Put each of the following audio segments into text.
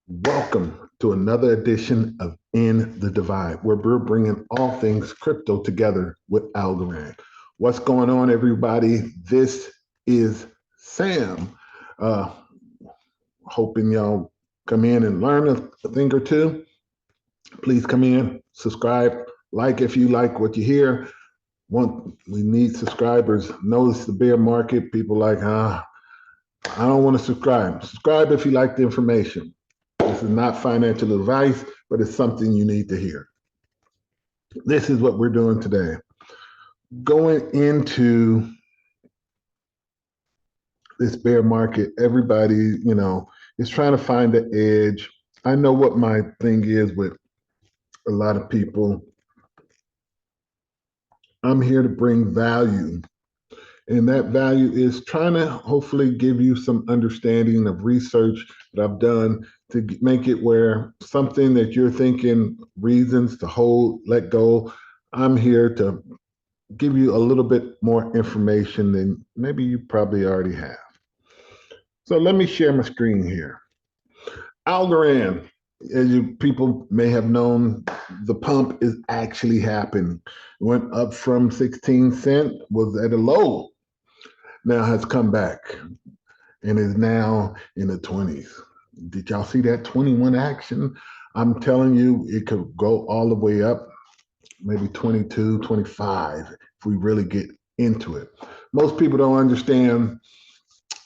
Welcome to another edition of In the Divide, where we're bringing all things crypto together with Algorand. What's going on, everybody? This is Sam. Uh, Hoping y'all come in and learn a thing or two. Please come in, subscribe, like if you like what you hear. We need subscribers. Notice the bear market. People like, I don't want to subscribe. Subscribe if you like the information. This is not financial advice, but it's something you need to hear. This is what we're doing today. Going into this bear market, everybody, is trying to find the edge. I know what my thing is with a lot of people. I'm here to bring value. And that value is trying to hopefully give you some understanding of research that I've done to make it where something that you're thinking reasons to hold, let go. I'm here to give you a little bit more information than maybe you probably already have. So let me share my screen here. Algorand, as you people may have known, the pump is actually happening. Went up from 16 cent, was at a low, now has come back and is now in the 20s. Did y'all see that 21 action? I'm telling you, it could go all the way up, maybe 22, 25, if we really get into it. Most people don't understand.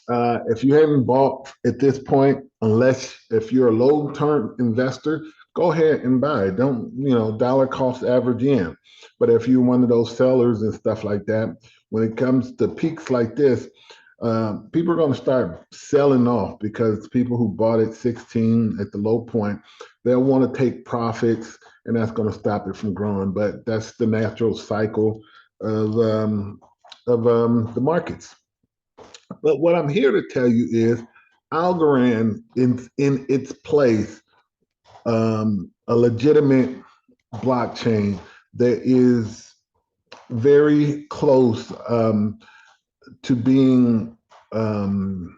If you haven't bought at this point, unless if you're a long-term investor, go ahead and buy. Don't, dollar cost average in. But if you're one of those sellers and stuff like that, when it comes to peaks like this, people are going to start selling off because people who bought at 16 at the low point, they'll want to take profits, and that's going to stop it from growing. But that's the natural cycle of the markets. But what I'm here to tell you is Algorand in its place, a legitimate blockchain that is very close to being um,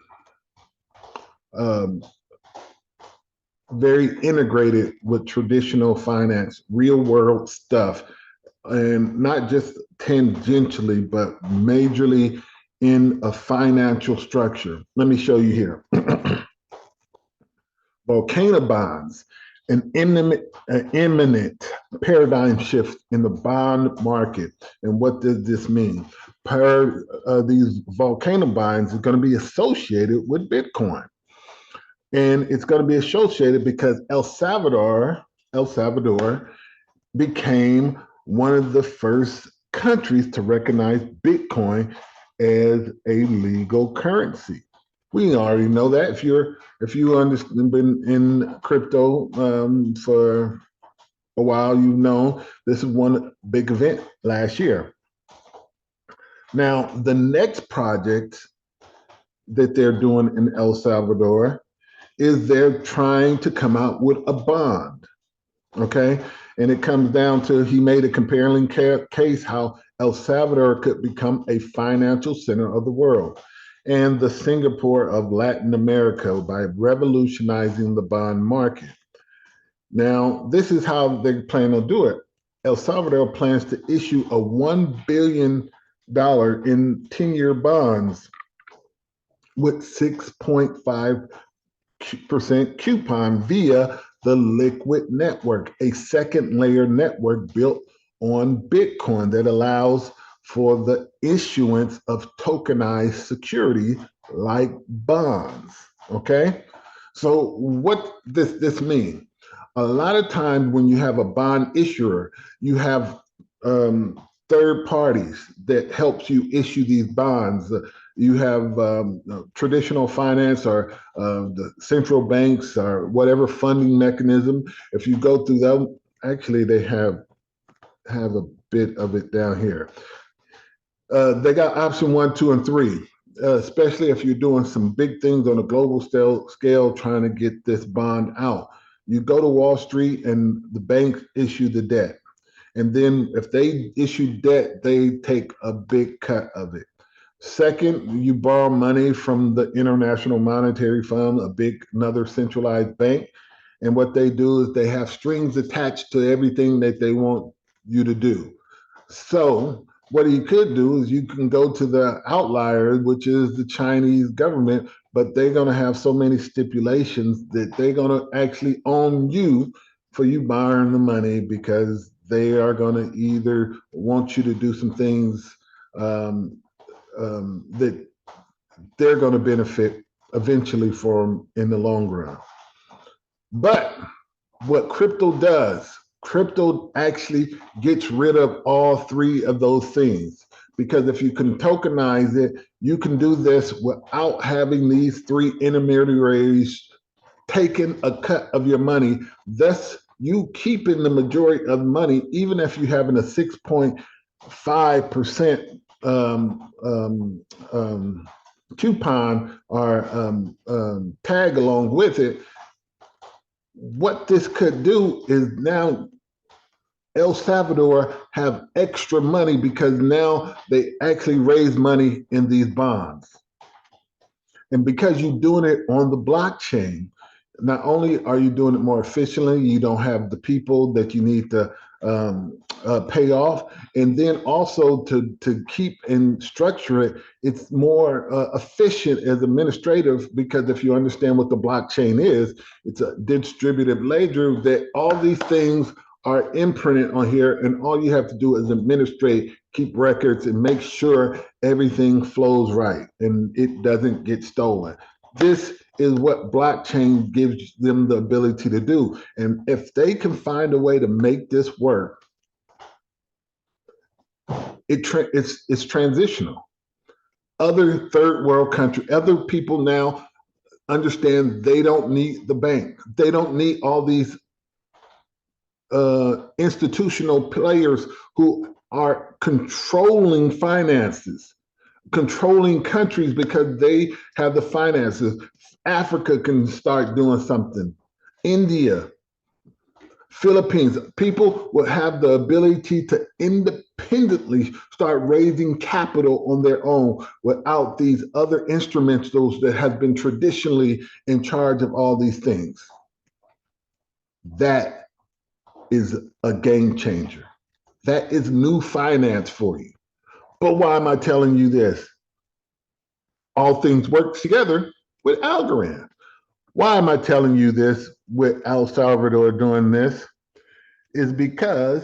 very integrated with traditional finance, real world stuff, and not just tangentially, but majorly in a financial structure. Let me show you here. Volcano bonds, an imminent paradigm shift in the bond market. And what does this mean? These volcano bonds are going to be associated with Bitcoin. And it's going to be associated because El Salvador became one of the first countries to recognize Bitcoin as a legal currency. We already know that. If you understand, been in crypto for a while, you know this is one big event last year. Now, the next project that they're doing in El Salvador is they're trying to come out with a bond. Okay. And it comes down to he made a compelling case how El Salvador could become a financial center of the world and the Singapore of Latin America by revolutionizing the bond market. Now, this is how they plan to do it. El Salvador plans to issue a $1 billion in 10-year bonds with 6.5% coupon via the Liquid Network, a second layer network built on Bitcoin that allows for the issuance of tokenized security like bonds. Okay, so what this mean? A lot of times when you have a bond issuer, you have third parties that helps you issue these bonds. You have traditional finance or the central banks or whatever funding mechanism. If you go through them, actually they have a bit of it down here. They got option one, two, and three. Especially if you're doing some big things on a global scale, trying to get this bond out. You go to Wall Street and the banks issue the debt. And then if they issue debt, they take a big cut of it. Second, you borrow money from the International Monetary Fund, another centralized bank, And what they do is they have strings attached to everything that they want you to do. So what you could do is you can go to the outlier, which is the Chinese government, but they're going to have so many stipulations that they're going to actually own you for you borrowing the money, because they are going to either want you to do some things that they're going to benefit eventually from in the long run. But what crypto does, crypto actually gets rid of all three of those things. Because if you can tokenize it, you can do this without having these three intermediaries taking a cut of your money, thus you keeping the majority of money, even if you're having a 6.5% coupon or tag along with it. What this could do is now El Salvador have extra money because now they actually raise money in these bonds. And because you're doing it on the blockchain, not only are you doing it more efficiently, you don't have the people that you need to pay off, and then also to keep and structure it, it's more efficient as administrative, because if you understand what the blockchain is, it's a distributed ledger that all these things are imprinted on here, and all you have to do is administrate, keep records, and make sure everything flows right and it doesn't get stolen. This is what blockchain gives them the ability to do. And if they can find a way to make this work, it's transitional. Other third world countries, other people now understand they don't need the bank. They don't need all these institutional players who are controlling finances, controlling countries because they have the finances. Africa can start doing something. India, Philippines, people will have the ability to independently start raising capital on their own without these other instrumentals that have been traditionally in charge of all these things. That is a game changer. That is new finance for you. But why am I telling you this? All things work together with Algorand. Why am I telling you this with El Salvador doing this? Is because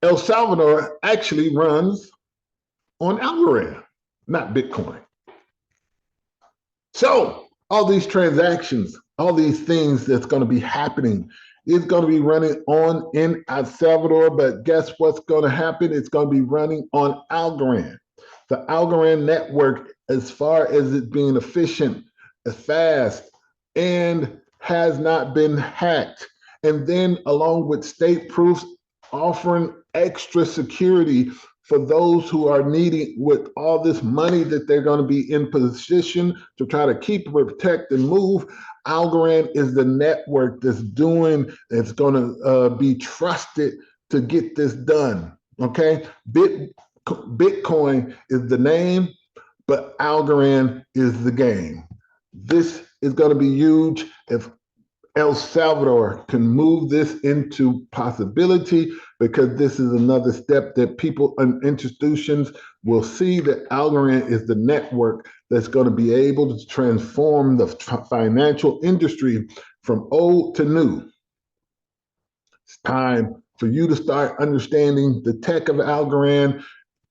El Salvador actually runs on Algorand, not Bitcoin. So all these transactions, all these things that's going to be happening is going to be running on in El Salvador, but guess what's going to happen? It's going to be running on Algorand. The Algorand network, as far as it being efficient, fast, and has not been hacked. And then along with state proofs, offering extra security for those who are needing, with all this money that they're going to be in position to try to keep, protect, and move. Algorand is the network that's going to be trusted to get this done. Okay, Bitcoin is the name, but Algorand is the game. This is going to be huge if El Salvador can move this into possibility, because this is another step that people and institutions will see that Algorand is the network that's going to be able to transform the financial industry from old to new. It's time for you to start understanding the tech of Algorand,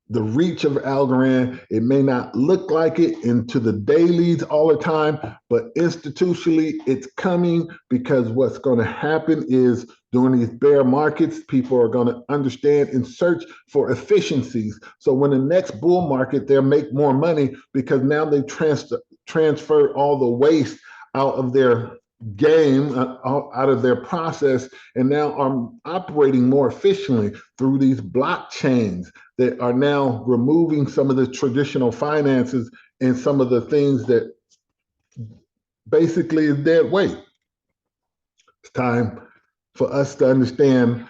the reach of Algorand. It may not look like it into the dailies all the time, but institutionally it's coming, because what's going to happen is during these bear markets, people are going to understand and search for efficiencies. So when the next bull market, they'll make more money because now they transfer all the waste out of their game, out of their process, and now are operating more efficiently through these blockchains that are now removing some of the traditional finances and some of the things that basically is dead weight. It's time for us to understand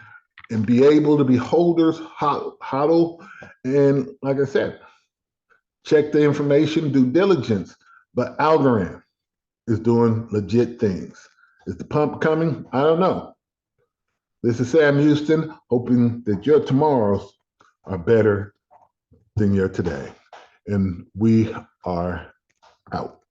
and be able to be holders, hodl, and like I said, check the information, due diligence. But Algorand, is doing legit things. Is the pump coming? I don't know. This is Sam Houston, hoping that your tomorrows are better than your today. And we are out.